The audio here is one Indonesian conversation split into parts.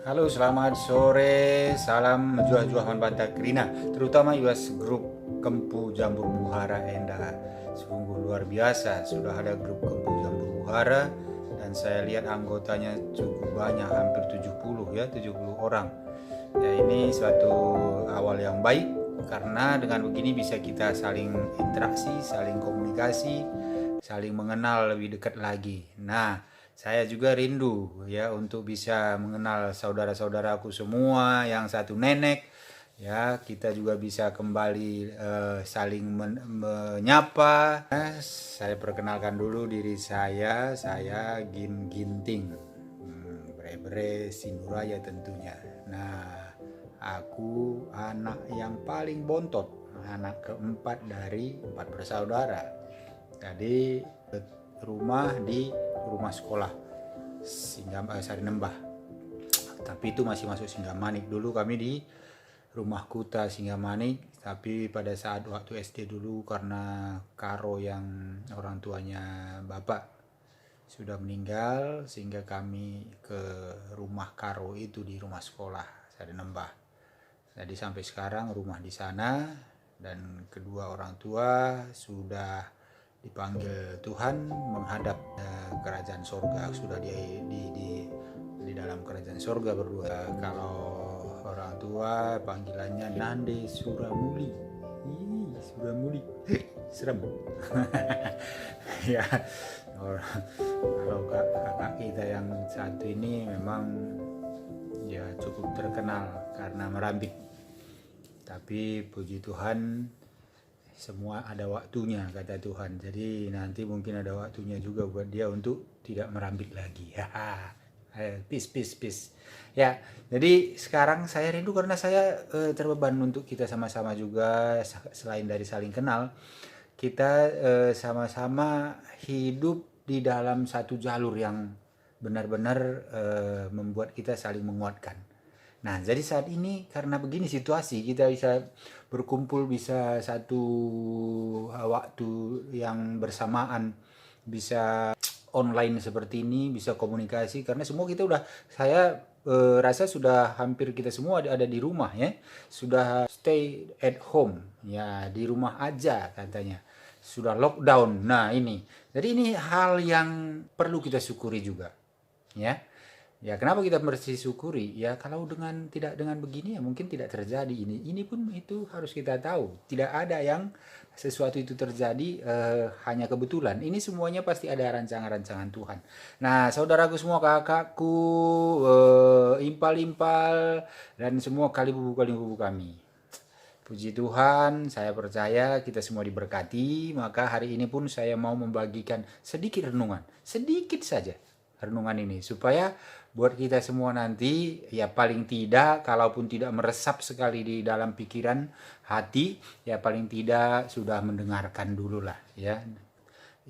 Halo, selamat sore. Salam jua-jua Banta Krina, terutama US Group Kempu Jambur Buhara Enda. Sungguh luar biasa, sudah ada grup Kempu Jambur Buhara dan saya lihat anggotanya cukup banyak, hampir 70 ya, 70 orang. Ya, ini suatu awal yang baik karena dengan begini bisa kita saling interaksi, saling komunikasi, saling mengenal lebih dekat lagi. Nah, saya juga rindu ya untuk bisa mengenal saudara-saudaraku semua yang satu nenek ya, kita juga bisa kembali saling menyapa. Saya perkenalkan dulu diri saya Ginting, Bre-bre Sinduraya tentunya. Nah, aku anak yang paling bontot, anak keempat dari 4 bersaudara. Jadi rumah di rumah sekolah Sari Nembah. Tapi itu masih masuk Singgamanik. Dulu kami di rumah Kuta Singgamanik, tapi pada saat waktu SD dulu karena Karo yang orang tuanya bapak sudah meninggal sehingga kami ke rumah Karo itu di rumah sekolah Sari Nembah. Jadi sampai sekarang rumah di sana dan kedua orang tua sudah dipanggil Tuhan menghadap kerajaan sorga, sudah di dalam kerajaan sorga berdua. Kalau orang tua panggilannya Nande Suramuli. Suramuli serem. Ya, kalau kakak kita yang satu ini memang ya cukup terkenal karena merambik, tapi puji Tuhan semua ada waktunya, kata Tuhan. Jadi nanti mungkin ada waktunya juga buat dia untuk tidak merambik lagi. Peace. Ya, jadi sekarang saya rindu karena saya terbeban untuk kita sama-sama juga, selain dari saling kenal, kita sama-sama hidup di dalam satu jalur yang benar-benar membuat kita saling menguatkan. Nah, jadi saat ini karena begini situasi, kita bisa berkumpul, bisa satu waktu yang bersamaan, bisa online seperti ini, bisa komunikasi karena semua kita udah, saya rasa sudah hampir kita semua ada di rumah ya, sudah stay at home ya, di rumah aja katanya, sudah lockdown. Nah ini, jadi ini hal yang perlu kita syukuri juga ya. Ya, kenapa kita mesti syukuri? Ya, kalau tidak dengan begini ya mungkin tidak terjadi ini. Ini pun itu harus kita tahu. Tidak ada yang sesuatu itu terjadi hanya kebetulan. Ini semuanya pasti ada rancangan-rancangan Tuhan. Nah, saudaraku semua, kakakku, impal-impal dan semua kali bubu kami. Puji Tuhan, saya percaya kita semua diberkati. Maka hari ini pun saya mau membagikan sedikit renungan, sedikit saja renungan ini, supaya buat kita semua nanti ya paling tidak, kalaupun tidak meresap sekali di dalam pikiran hati, ya paling tidak sudah mendengarkan dulu lah ya.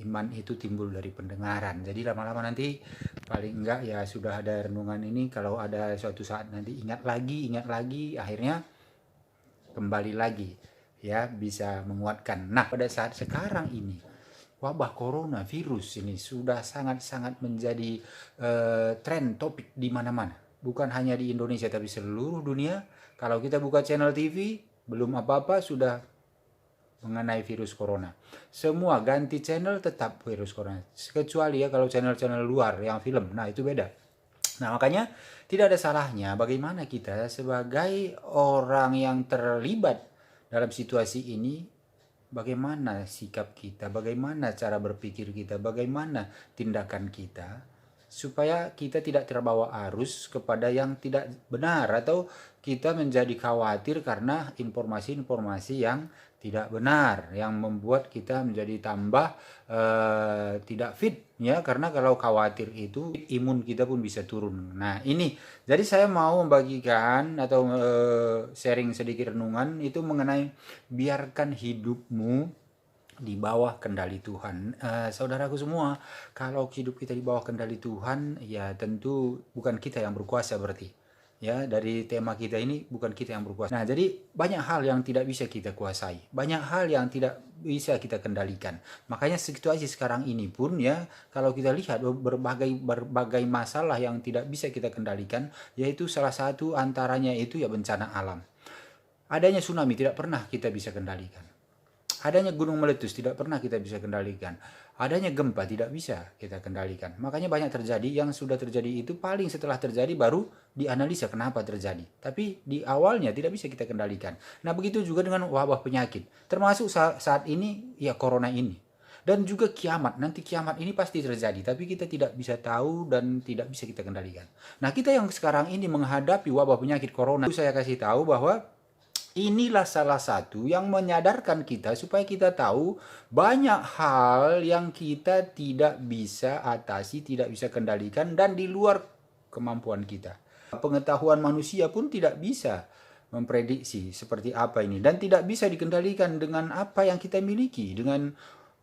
Iman itu timbul dari pendengaran. Jadi lama-lama nanti paling enggak ya sudah ada renungan ini, kalau ada suatu saat nanti ingat lagi, akhirnya kembali lagi ya, bisa menguatkan. Nah, pada saat sekarang ini wabah corona virus ini sudah sangat-sangat menjadi tren topik di mana-mana. Bukan hanya di Indonesia tapi seluruh dunia. Kalau kita buka channel TV, belum apa-apa sudah mengenai virus corona. Semua ganti channel tetap virus corona. Kecuali ya kalau channel-channel luar yang film, nah itu beda. Nah, makanya tidak ada salahnya bagaimana kita sebagai orang yang terlibat dalam situasi ini, bagaimana sikap kita, bagaimana cara berpikir kita, bagaimana tindakan kita, supaya kita tidak terbawa arus kepada yang tidak benar, atau kita menjadi khawatir karena informasi-informasi yang tidak benar, yang membuat kita menjadi tambah tidak fit ya, karena kalau khawatir itu imun kita pun bisa turun. Nah ini, jadi saya mau membagikan atau sharing sedikit renungan itu mengenai biarkan hidupmu di bawah kendali Tuhan. Saudaraku semua, kalau hidup kita di bawah kendali Tuhan, ya tentu bukan kita yang berkuasa berarti. Ya, dari tema kita ini bukan kita yang berkuasa. Nah, jadi banyak hal yang tidak bisa kita kuasai, banyak hal yang tidak bisa kita kendalikan. Makanya situasi sekarang ini pun ya, kalau kita lihat berbagai masalah yang tidak bisa kita kendalikan, yaitu salah satu antaranya itu ya bencana alam. Adanya tsunami tidak pernah kita bisa kendalikan. Adanya gunung meletus tidak pernah kita bisa kendalikan. Adanya gempa tidak bisa kita kendalikan. Makanya banyak terjadi, yang sudah terjadi itu paling setelah terjadi baru dianalisa kenapa terjadi. Tapi di awalnya tidak bisa kita kendalikan. Nah, begitu juga dengan wabah penyakit. Termasuk saat ini ya corona ini. Dan juga kiamat. Nanti kiamat ini pasti terjadi, tapi kita tidak bisa tahu dan tidak bisa kita kendalikan. Nah, kita yang sekarang ini menghadapi wabah penyakit corona, itu saya kasih tahu bahwa inilah salah satu yang menyadarkan kita supaya kita tahu banyak hal yang kita tidak bisa atasi, tidak bisa kendalikan, dan di luar kemampuan kita. Pengetahuan manusia pun tidak bisa memprediksi seperti apa ini, dan tidak bisa dikendalikan dengan apa yang kita miliki. Dengan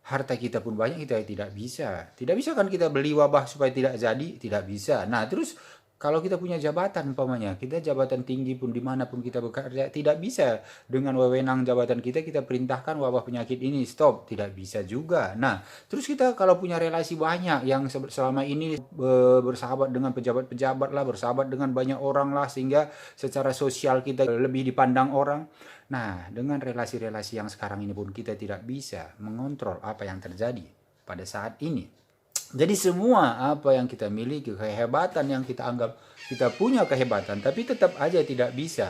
harta kita pun banyak, kita tidak bisa. Tidak bisa kan kita beli wabah supaya tidak jadi, tidak bisa. Nah, terus kalau kita punya jabatan umpamanya, kita jabatan tinggi pun dimanapun kita bekerja, tidak bisa dengan wewenang jabatan kita perintahkan wabah penyakit ini stop, tidak bisa juga. Nah, terus kita kalau punya relasi banyak yang selama ini bersahabat dengan pejabat-pejabat lah, bersahabat dengan banyak orang lah, sehingga secara sosial kita lebih dipandang orang. Nah, dengan relasi-relasi yang sekarang ini pun kita tidak bisa mengontrol apa yang terjadi pada saat ini. Jadi semua apa yang kita miliki, kehebatan yang kita anggap kita punya kehebatan, tapi tetap aja tidak bisa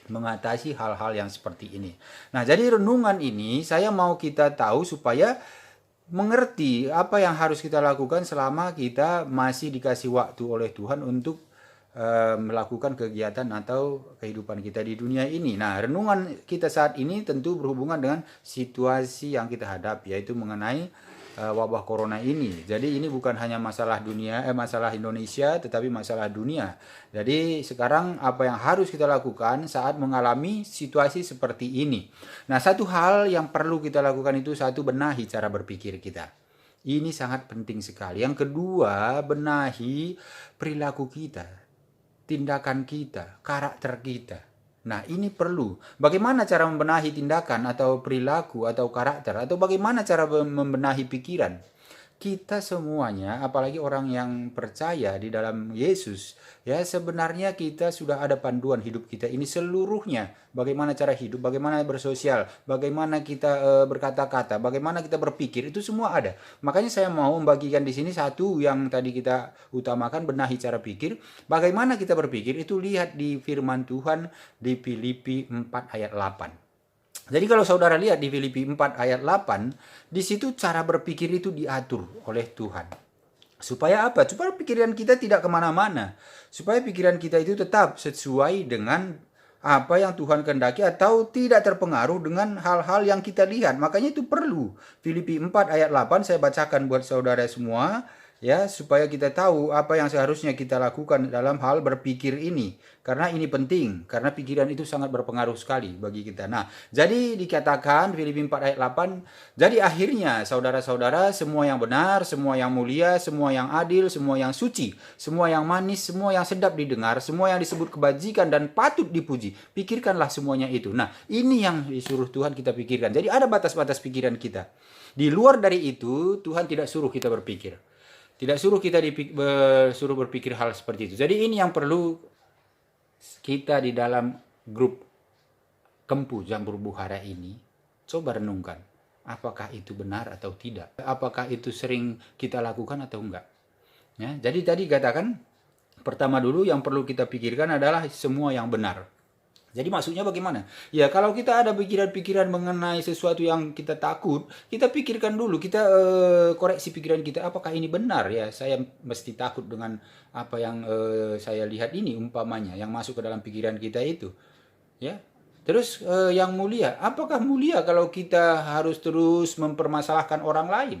mengatasi hal-hal yang seperti ini. Nah, jadi renungan ini saya mau kita tahu supaya mengerti apa yang harus kita lakukan selama kita masih dikasih waktu oleh Tuhan untuk melakukan kegiatan atau kehidupan kita di dunia ini. Nah, renungan kita saat ini tentu berhubungan dengan situasi yang kita hadapi, yaitu mengenai wabah corona ini. Jadi ini bukan hanya masalah masalah Indonesia, tetapi masalah dunia. Jadi sekarang apa yang harus kita lakukan saat mengalami situasi seperti ini? Nah, satu hal yang perlu kita lakukan itu, satu, benahi cara berpikir kita. Ini sangat penting sekali. Yang kedua, benahi perilaku kita, tindakan kita, karakter kita. Nah, ini perlu. Bagaimana cara membenahi tindakan atau perilaku atau karakter, atau bagaimana cara membenahi pikiran? Kita semuanya, apalagi orang yang percaya di dalam Yesus, ya sebenarnya kita sudah ada panduan hidup kita ini seluruhnya. Bagaimana cara hidup, bagaimana bersosial, bagaimana kita berkata-kata, bagaimana kita berpikir, itu semua ada. Makanya saya mau membagikan di sini satu yang tadi kita utamakan, benahi cara pikir. Bagaimana kita berpikir, itu lihat di firman Tuhan di Filipi 4 ayat 8. Jadi kalau saudara lihat di Filipi 4 ayat 8, di situ cara berpikir itu diatur oleh Tuhan. Supaya apa? Supaya pikiran kita tidak kemana-mana. Supaya pikiran kita itu tetap sesuai dengan apa yang Tuhan kehendaki, atau tidak terpengaruh dengan hal-hal yang kita lihat. Makanya itu perlu. Filipi 4 ayat 8 saya bacakan buat saudara semua, ya, supaya kita tahu apa yang seharusnya kita lakukan dalam hal berpikir ini. Karena ini penting, karena pikiran itu sangat berpengaruh sekali bagi kita. Nah, jadi dikatakan Filipi 4 ayat 8, jadi akhirnya saudara-saudara, semua yang benar, semua yang mulia, semua yang adil, semua yang suci, semua yang manis, semua yang sedap didengar, semua yang disebut kebajikan dan patut dipuji, pikirkanlah semuanya itu. Nah, ini yang disuruh Tuhan kita pikirkan. Jadi ada batas-batas pikiran kita. Di luar dari itu, Tuhan tidak suruh kita berpikir. Tidak suruh kita suruh berpikir hal seperti itu. Jadi ini yang perlu kita di dalam grup Kempu Jambur Buhara ini coba renungkan. Apakah itu benar atau tidak? Apakah itu sering kita lakukan atau enggak? Ya, jadi tadi katakan, pertama dulu yang perlu kita pikirkan adalah semua yang benar. Jadi maksudnya bagaimana? Ya, kalau kita ada pikiran-pikiran mengenai sesuatu yang kita takut, kita pikirkan dulu, kita koreksi pikiran kita, apakah ini benar ya? Saya mesti takut dengan apa yang saya lihat ini umpamanya, yang masuk ke dalam pikiran kita itu. Ya. Terus yang mulia, apakah mulia kalau kita harus terus mempermasalahkan orang lain?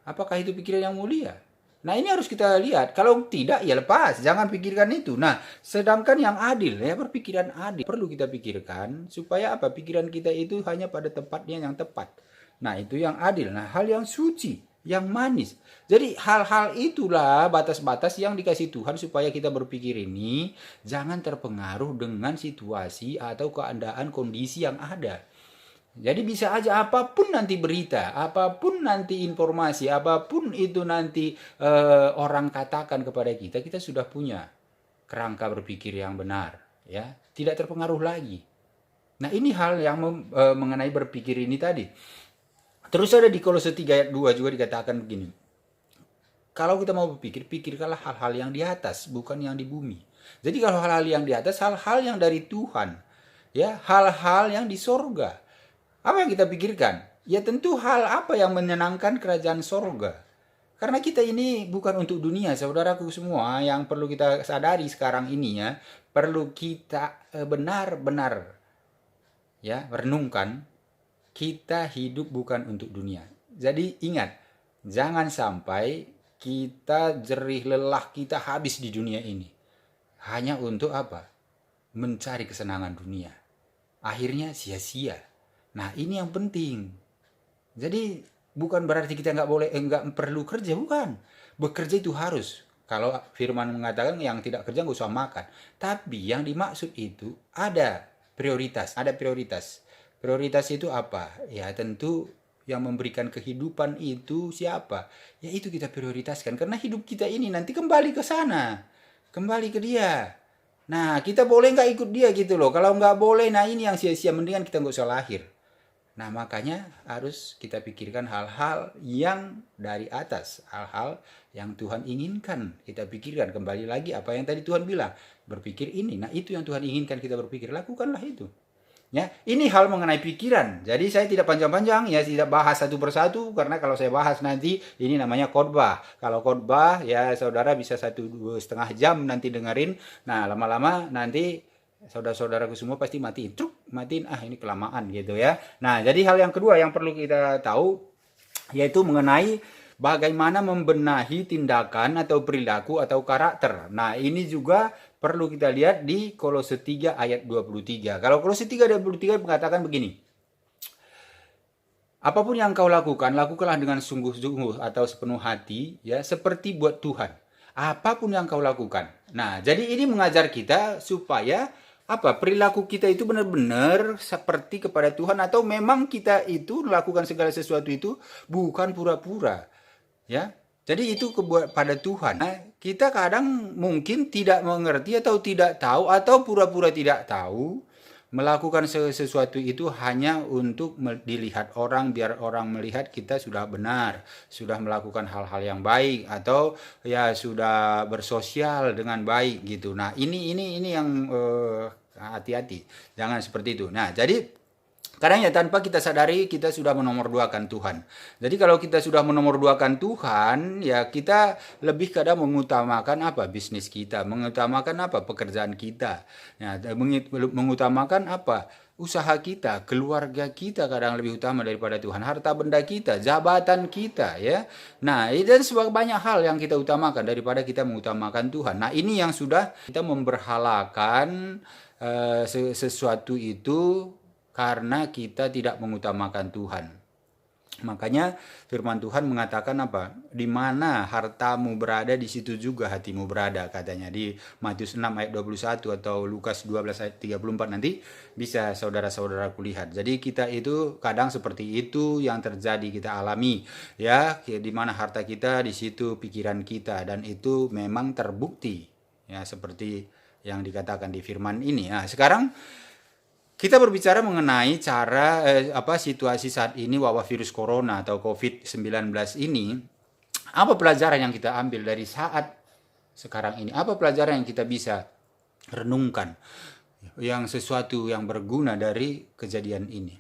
Apakah itu pikiran yang mulia? Nah, ini harus kita lihat. Kalau tidak, ya lepas. Jangan pikirkan itu. Nah, sedangkan yang adil, ya berpikiran adil. Perlu kita pikirkan supaya apa? Pikiran kita itu hanya pada tempatnya yang tepat. Nah, itu yang adil. Nah, hal yang suci. yang manis. Jadi hal-hal itulah batas-batas yang dikasih Tuhan supaya kita berpikir ini jangan terpengaruh dengan situasi atau keadaan kondisi yang ada. Jadi bisa aja apapun nanti berita, apapun nanti informasi, apapun itu nanti orang katakan kepada kita, kita sudah punya kerangka berpikir yang benar, ya, tidak terpengaruh lagi. Nah ini hal yang mengenai berpikir ini tadi. Terus ada di Kolose 3 ayat 2 juga dikatakan begini. Kalau kita mau berpikir, pikirkanlah hal-hal yang di atas, bukan yang di bumi. Jadi kalau hal-hal yang di atas, hal-hal yang dari Tuhan, ya, hal-hal yang di sorga. Apa yang kita pikirkan? Ya tentu hal apa yang menyenangkan kerajaan sorga. Karena kita ini bukan untuk dunia, saudaraku semua, yang perlu kita sadari sekarang ini ya, perlu kita benar-benar ya renungkan, kita hidup bukan untuk dunia. Jadi ingat, jangan sampai kita jerih lelah kita habis di dunia ini. Hanya untuk apa? Mencari kesenangan dunia. Akhirnya sia-sia. Nah ini yang penting. Jadi bukan berarti kita nggak perlu kerja, bukan. Bekerja itu harus. Kalau firman mengatakan yang tidak kerja nggak usah makan. Tapi yang dimaksud itu ada prioritas. Ada prioritas. Prioritas itu apa? Ya tentu yang memberikan kehidupan itu siapa? Ya itu kita prioritaskan. Karena hidup kita ini nanti kembali ke sana. Kembali ke dia. Nah kita boleh nggak ikut dia gitu loh. Kalau nggak boleh, nah ini yang sia-sia. Mendingan kita nggak usah lahir. Nah makanya harus kita pikirkan hal-hal yang dari atas. Hal-hal yang Tuhan inginkan kita pikirkan. Kembali lagi apa yang tadi Tuhan bilang. Berpikir ini. Nah itu yang Tuhan inginkan kita berpikir. Lakukanlah itu. Ya, ini hal mengenai pikiran. Jadi saya tidak panjang-panjang ya, tidak bahas satu persatu karena kalau saya bahas nanti ini namanya khotbah. Kalau khotbah ya saudara bisa 1,5 jam nanti dengerin. Nah lama-lama nanti saudara-saudaraku semua pasti matiin. Matiin, ini kelamaan gitu ya. Nah jadi hal yang kedua yang perlu kita tahu yaitu mengenai bagaimana membenahi tindakan atau perilaku atau karakter. Nah ini juga perlu kita lihat di Kolose 3 ayat 23. Kalau Kolose 3 ayat 23 mengatakan begini. Apapun yang kau lakukan, lakukanlah dengan sungguh-sungguh atau sepenuh hati, ya, seperti buat Tuhan. Apapun yang kau lakukan. Nah, jadi ini mengajar kita supaya perilaku kita itu benar-benar seperti kepada Tuhan, atau memang kita itu melakukan segala sesuatu itu bukan pura-pura. Ya. Jadi itu kepada Tuhan. Nah, kita kadang mungkin tidak mengerti atau tidak tahu atau pura-pura tidak tahu melakukan sesuatu itu hanya untuk dilihat orang, biar orang melihat kita sudah benar, sudah melakukan hal-hal yang baik atau ya sudah bersosial dengan baik gitu. Nah, ini yang hati-hati. Jangan seperti itu. Nah, jadi kadang ya tanpa kita sadari kita sudah menomorduakan Tuhan. Jadi kalau kita sudah menomorduakan Tuhan, ya kita lebih kadang mengutamakan bisnis kita, mengutamakan pekerjaan kita, ya, mengutamakan usaha kita, keluarga kita kadang lebih utama daripada Tuhan, harta benda kita, jabatan kita, ya. Nah, dan banyak hal yang kita utamakan daripada kita mengutamakan Tuhan. Nah, ini yang sudah kita memberhalakan sesuatu itu karena kita tidak mengutamakan Tuhan. Makanya firman Tuhan mengatakan di mana hartamu berada, di situ juga hatimu berada, katanya di Matius 6 ayat 21 atau Lukas 12 ayat 34, nanti bisa saudara-saudaraku lihat. Jadi kita itu kadang seperti itu yang terjadi, kita alami ya, di mana harta kita di situ pikiran kita, dan itu memang terbukti ya seperti yang dikatakan di firman ini. Nah, sekarang kita berbicara mengenai cara situasi saat ini wabah virus corona atau COVID-19 ini. Apa pelajaran yang kita ambil dari saat sekarang ini? Apa pelajaran yang kita bisa renungkan yang sesuatu yang berguna dari kejadian ini?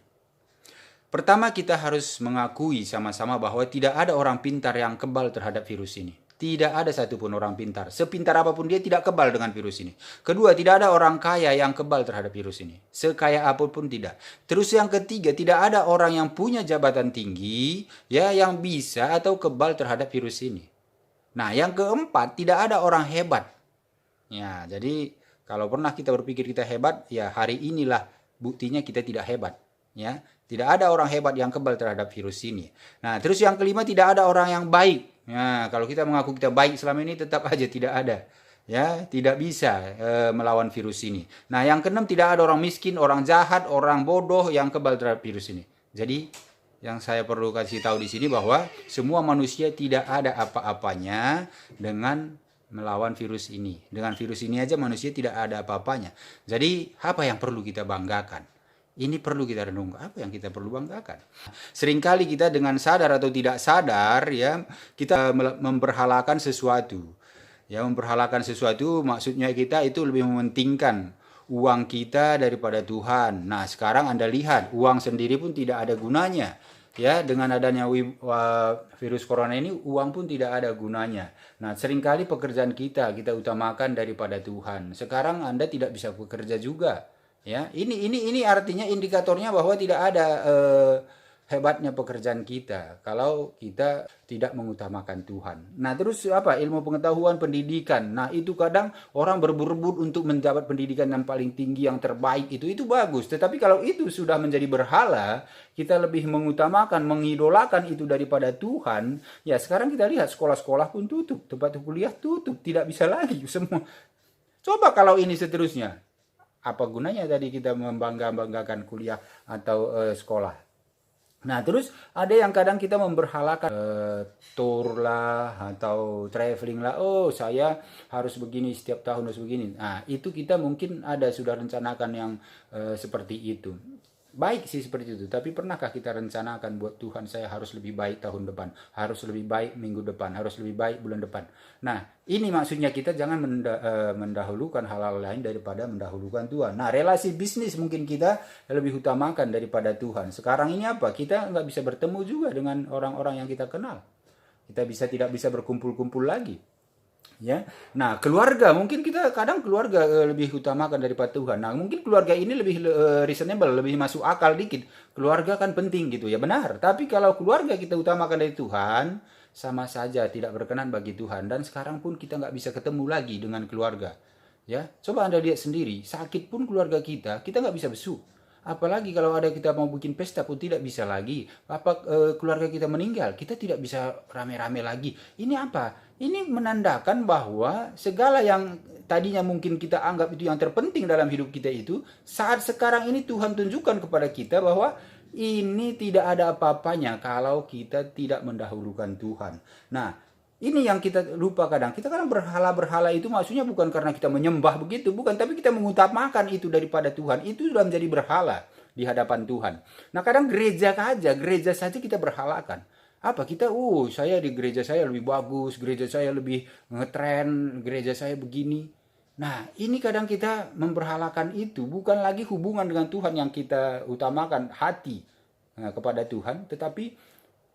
Pertama, kita harus mengakui sama-sama bahwa tidak ada orang pintar yang kebal terhadap virus ini. Tidak ada satupun orang pintar. Sepintar apapun dia tidak kebal dengan virus ini. Kedua, tidak ada orang kaya yang kebal terhadap virus ini. Sekaya apapun tidak. Terus yang ketiga, tidak ada orang yang punya jabatan tinggi ya yang bisa atau kebal terhadap virus ini. Nah, yang keempat, tidak ada orang hebat. Ya, jadi kalau pernah kita berpikir kita hebat, ya hari inilah buktinya kita tidak hebat. Ya, Tidak ada orang hebat yang kebal terhadap virus ini. Nah, terus yang kelima, tidak ada orang yang baik. Nah, kalau kita mengaku kita baik selama ini, tetap aja tidak ada. Ya, tidak bisa melawan virus ini. Nah, yang keenam, tidak ada orang miskin, orang jahat, orang bodoh yang kebal terhadap virus ini. Jadi, yang saya perlu kasih tahu di sini bahwa semua manusia tidak ada apa-apanya dengan melawan virus ini. Dengan virus ini aja manusia tidak ada apa-apanya. Jadi, apa yang perlu kita banggakan? Ini perlu kita renungkan, apa yang kita perlu banggakan. Seringkali kita dengan sadar atau tidak sadar, ya, kita memberhalakan sesuatu. Ya, memberhalakan sesuatu maksudnya kita itu lebih mementingkan uang kita daripada Tuhan. Nah, sekarang Anda lihat, uang sendiri pun tidak ada gunanya. Ya, dengan adanya virus corona ini, uang pun tidak ada gunanya. Nah, seringkali pekerjaan kita utamakan daripada Tuhan. Sekarang Anda tidak bisa bekerja juga. Ya, ini artinya indikatornya bahwa tidak ada hebatnya pekerjaan kita kalau kita tidak mengutamakan Tuhan. Nah, terus apa? Ilmu pengetahuan, pendidikan. Nah, itu kadang orang berebut-rebut untuk mendapat pendidikan yang paling tinggi, yang terbaik itu bagus. Tetapi kalau itu sudah menjadi berhala, kita lebih mengutamakan, mengidolakan itu daripada Tuhan. Ya, sekarang kita lihat sekolah-sekolah pun tutup, tempat kuliah tutup, tidak bisa lagi semua. Coba kalau ini seterusnya, apa gunanya tadi kita membanggakan kuliah atau sekolah? Nah, terus ada yang kadang kita memberhalakan tour lah atau traveling lah. Oh, saya harus begini setiap tahun, harus begini. Nah, itu kita mungkin sudah rencanakan yang seperti itu. Baik sih seperti itu, tapi pernahkah kita rencanakan buat Tuhan, saya harus lebih baik tahun depan, harus lebih baik minggu depan, harus lebih baik bulan depan. Nah, ini maksudnya kita jangan mendahulukan hal-hal lain daripada mendahulukan Tuhan. Nah, relasi bisnis mungkin kita lebih utamakan daripada Tuhan. Sekarang ini apa? Kita nggak bisa bertemu juga dengan orang-orang yang kita kenal. Kita tidak bisa berkumpul-kumpul lagi. Ya, nah keluarga mungkin kita kadang keluarga lebih utamakan daripada Tuhan. Nah mungkin keluarga ini lebih reasonable, lebih masuk akal dikit. Keluarga kan penting gitu ya, benar. Tapi kalau keluarga kita utamakan dari Tuhan, sama saja tidak berkenan bagi Tuhan. Dan sekarang pun kita nggak bisa ketemu lagi dengan keluarga. Ya, coba Anda lihat sendiri, sakit pun keluarga kita nggak bisa besuk. Apalagi kalau ada kita mau bikin pesta pun tidak bisa lagi. Keluarga kita meninggal, kita tidak bisa rame-rame lagi. Ini apa? Ini menandakan bahwa segala yang tadinya mungkin kita anggap itu yang terpenting dalam hidup kita itu, saat sekarang ini Tuhan tunjukkan kepada kita bahwa ini tidak ada apa-apanya kalau kita tidak mendahulukan Tuhan. Nah, ini yang kita lupa kadang. Kita kadang berhala-berhala itu maksudnya bukan karena kita menyembah begitu, bukan, tapi kita mengutamakan itu daripada Tuhan. Itu sudah menjadi berhala di hadapan Tuhan. Nah, kadang gereja saja kita berhalakan. Apa kita, saya di gereja saya lebih bagus, gereja saya lebih ngetren, gereja saya begini. Nah, ini kadang kita memberhalakan itu, bukan lagi hubungan dengan Tuhan yang kita utamakan, hati kepada Tuhan, tetapi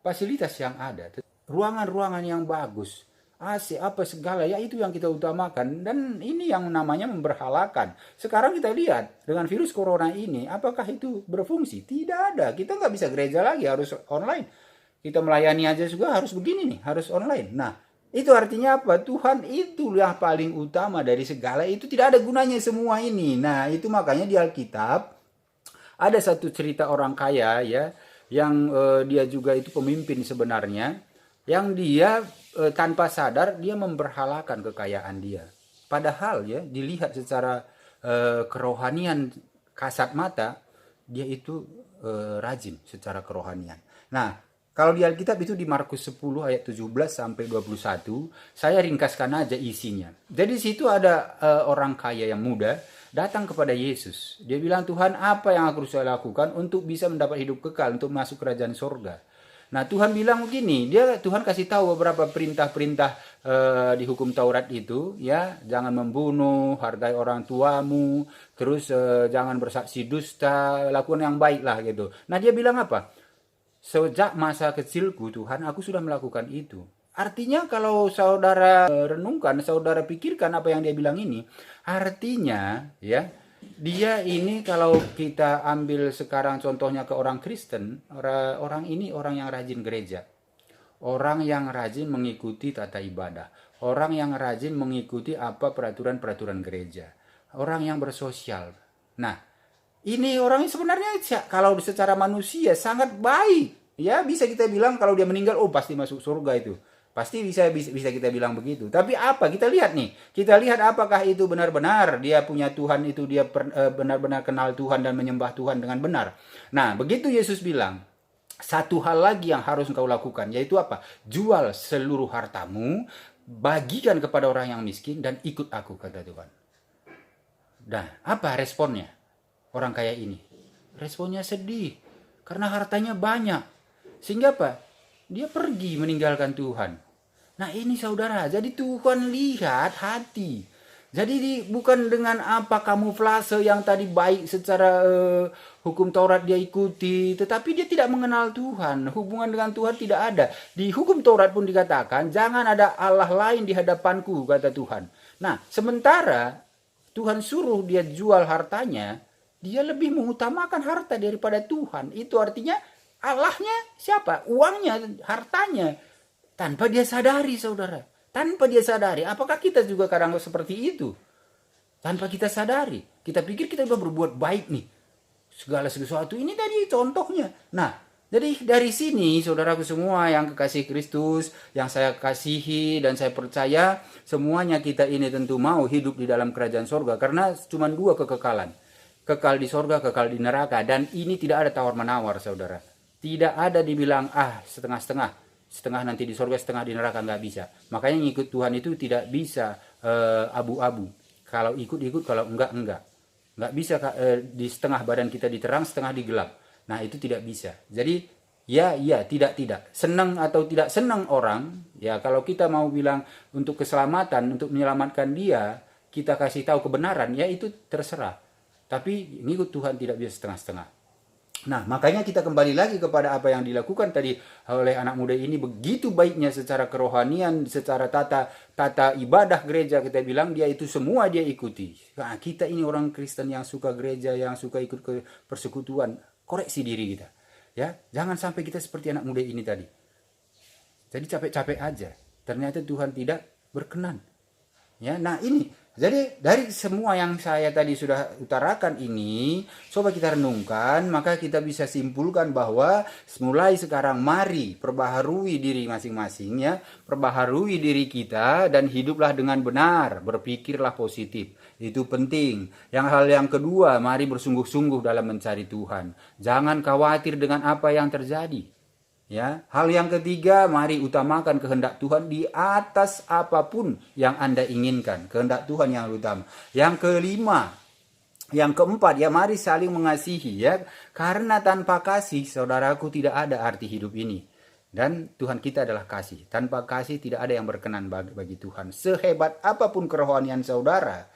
fasilitas yang ada, ruangan-ruangan yang bagus, AC apa segala, ya itu yang kita utamakan. Dan ini yang namanya memberhalakan. Sekarang kita lihat dengan virus corona ini, apakah itu berfungsi? Tidak ada. Kita nggak bisa gereja lagi, harus online. Kita melayani aja juga harus begini nih, harus online. Nah, itu artinya apa? Tuhan itu yang paling utama dari segala, itu tidak ada gunanya semua ini. Nah, itu makanya di Alkitab ada satu cerita orang kaya ya, yang dia juga itu pemimpin sebenarnya, yang dia tanpa sadar dia memberhalakan kekayaan dia. Padahal ya dilihat secara kerohanian kasat mata, dia itu rajin secara kerohanian. Nah, kalau di Alkitab itu di Markus 10 ayat 17 sampai 21, saya ringkaskan aja isinya. Jadi di situ ada orang kaya yang muda datang kepada Yesus. Dia bilang, Tuhan, apa yang aku harus lakukan untuk bisa mendapat hidup kekal, untuk masuk kerajaan surga? Nah, Tuhan bilang begini, Tuhan kasih tahu beberapa perintah-perintah di hukum Taurat itu, ya, jangan membunuh, hargai orang tuamu, terus jangan bersaksi dusta, lakukan yang baik lah gitu. Nah, dia bilang apa? Sejak masa kecilku Tuhan, aku sudah melakukan itu. Artinya kalau saudara renungkan, saudara pikirkan apa yang dia bilang ini, artinya ya, dia ini kalau kita ambil sekarang contohnya ke orang Kristen, orang ini orang yang rajin gereja. Orang yang rajin mengikuti tata ibadah. Orang yang rajin mengikuti apa peraturan-peraturan gereja. Orang yang bersosial. Nah, Ini orang sebenarnya kalau secara manusia sangat baik. Ya, bisa kita bilang kalau dia meninggal, oh pasti masuk surga itu. Pasti bisa kita bilang begitu. Tapi apa? Kita lihat nih. Kita lihat apakah itu benar-benar dia punya Tuhan itu, dia benar-benar kenal Tuhan dan menyembah Tuhan dengan benar. Nah, begitu Yesus bilang, satu hal lagi yang harus engkau lakukan, yaitu apa? Jual seluruh hartamu, bagikan kepada orang yang miskin, dan ikut aku, kata Tuhan. Nah, apa responnya? Orang kaya ini, responnya sedih karena hartanya banyak, sehingga apa? Dia pergi meninggalkan Tuhan. Nah ini saudara, jadi Tuhan lihat hati. Jadi bukan dengan apa kamuflase yang tadi baik secara hukum Taurat dia ikuti, tetapi dia tidak mengenal Tuhan. Hubungan dengan Tuhan tidak ada. Di hukum Taurat pun dikatakan jangan ada Allah lain di hadapanku, kata Tuhan. Nah sementara Tuhan suruh dia jual hartanya, dia lebih mengutamakan harta daripada Tuhan. Itu artinya Allahnya siapa? Uangnya, hartanya. Tanpa dia sadari, saudara. Tanpa dia sadari. Apakah kita juga kadang seperti itu? Tanpa kita sadari. Kita pikir kita sudah berbuat baik nih. Segala sesuatu ini tadi contohnya. Nah, jadi dari sini saudaraku semua yang kekasih Kristus, yang saya kasihi dan saya percaya, semuanya kita ini tentu mau hidup di dalam kerajaan sorga. Karena cuma dua kekekalan. Kekal di sorga, kekal di neraka. Dan ini tidak ada tawar-menawar, saudara. Tidak ada dibilang, setengah-setengah. Setengah nanti di sorga, setengah di neraka, nggak bisa. Makanya ngikut Tuhan itu tidak bisa abu-abu. Kalau ikut-ikut, kalau enggak. Nggak bisa di setengah badan kita diterang, setengah digelap. Nah, itu tidak bisa. Jadi, ya, tidak. Senang atau tidak senang orang, ya kalau kita mau bilang untuk keselamatan, untuk menyelamatkan dia, kita kasih tahu kebenaran, ya itu terserah. Tapi ngikut Tuhan tidak bisa setengah-setengah. Nah, makanya kita kembali lagi kepada apa yang dilakukan tadi oleh anak muda ini. Begitu baiknya secara kerohanian, secara tata ibadah gereja, kita bilang dia itu semua dia ikuti. Nah, kita ini orang Kristen yang suka gereja, yang suka ikut ke persekutuan, koreksi diri kita. Ya, jangan sampai kita seperti anak muda ini tadi. Jadi capek-capek aja. Ternyata Tuhan tidak berkenan. Ya, nah ini. Jadi dari semua yang saya tadi sudah utarakan ini, coba kita renungkan, maka kita bisa simpulkan bahwa mulai sekarang mari perbaharui diri masing-masing, ya, perbaharui diri kita dan hiduplah dengan benar, berpikirlah positif. Itu penting. Hal yang kedua, mari bersungguh-sungguh dalam mencari Tuhan. Jangan khawatir dengan apa yang terjadi. Ya, hal yang ketiga, mari utamakan kehendak Tuhan di atas apapun yang Anda inginkan. Kehendak Tuhan yang utama. Yang kelima, yang keempat, ya mari saling mengasihi, ya. Karena tanpa kasih, saudaraku, tidak ada arti hidup ini. Dan Tuhan kita adalah kasih. Tanpa kasih tidak ada yang berkenan bagi Tuhan. Sehebat apapun kerohanian saudara,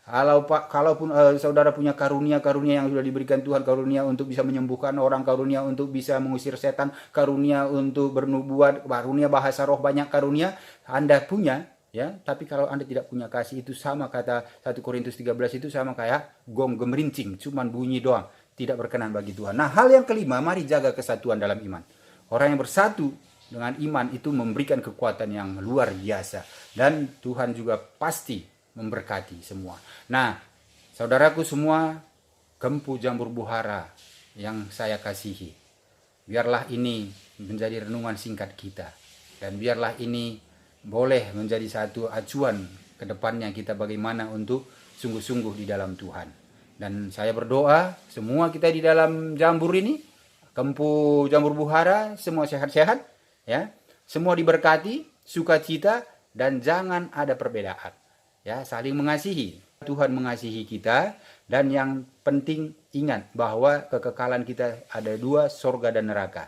kalaupun saudara punya karunia-karunia yang sudah diberikan Tuhan, karunia untuk bisa menyembuhkan orang, karunia untuk bisa mengusir setan, karunia untuk bernubuat, karunia bahasa roh, banyak karunia Anda punya, ya. Tapi kalau Anda tidak punya kasih, itu sama, kata 1 Korintus 13 itu sama kayak gong gemerincing, cuman bunyi doang, tidak berkenan bagi Tuhan. Nah, hal yang kelima, mari jaga kesatuan dalam iman. Orang yang bersatu dengan iman itu memberikan kekuatan yang luar biasa, dan Tuhan juga pasti memberkati semua. Nah, saudaraku semua, Kempu Jambur Buhara yang saya kasihi, biarlah ini menjadi renungan singkat kita, dan biarlah ini boleh menjadi satu acuan ke depannya kita bagaimana untuk sungguh-sungguh di dalam Tuhan. Dan saya berdoa semua kita di dalam Jambur ini, Kempu Jambur Buhara, semua sehat-sehat, ya, semua diberkati, sukacita, dan jangan ada perbedaan. Ya, saling mengasihi. Tuhan mengasihi kita, dan yang penting ingat bahwa kekekalan kita ada dua, sorga dan neraka.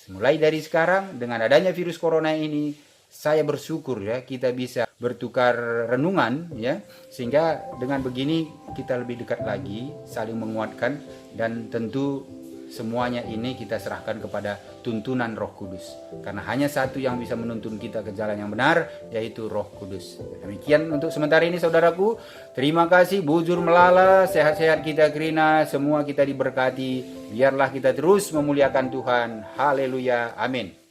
Mulai dari sekarang dengan adanya virus corona ini, saya bersyukur, ya, kita bisa bertukar renungan, ya, sehingga dengan begini kita lebih dekat lagi, saling menguatkan, dan tentu semuanya ini kita serahkan kepada tuntunan Roh Kudus. Karena hanya satu yang bisa menuntun kita ke jalan yang benar, yaitu Roh Kudus. Demikian untuk sementara ini, saudaraku. Terima kasih, bujur melala, sehat-sehat kita Krina, semua kita diberkati. Biarlah kita terus memuliakan Tuhan. Haleluya. Amin.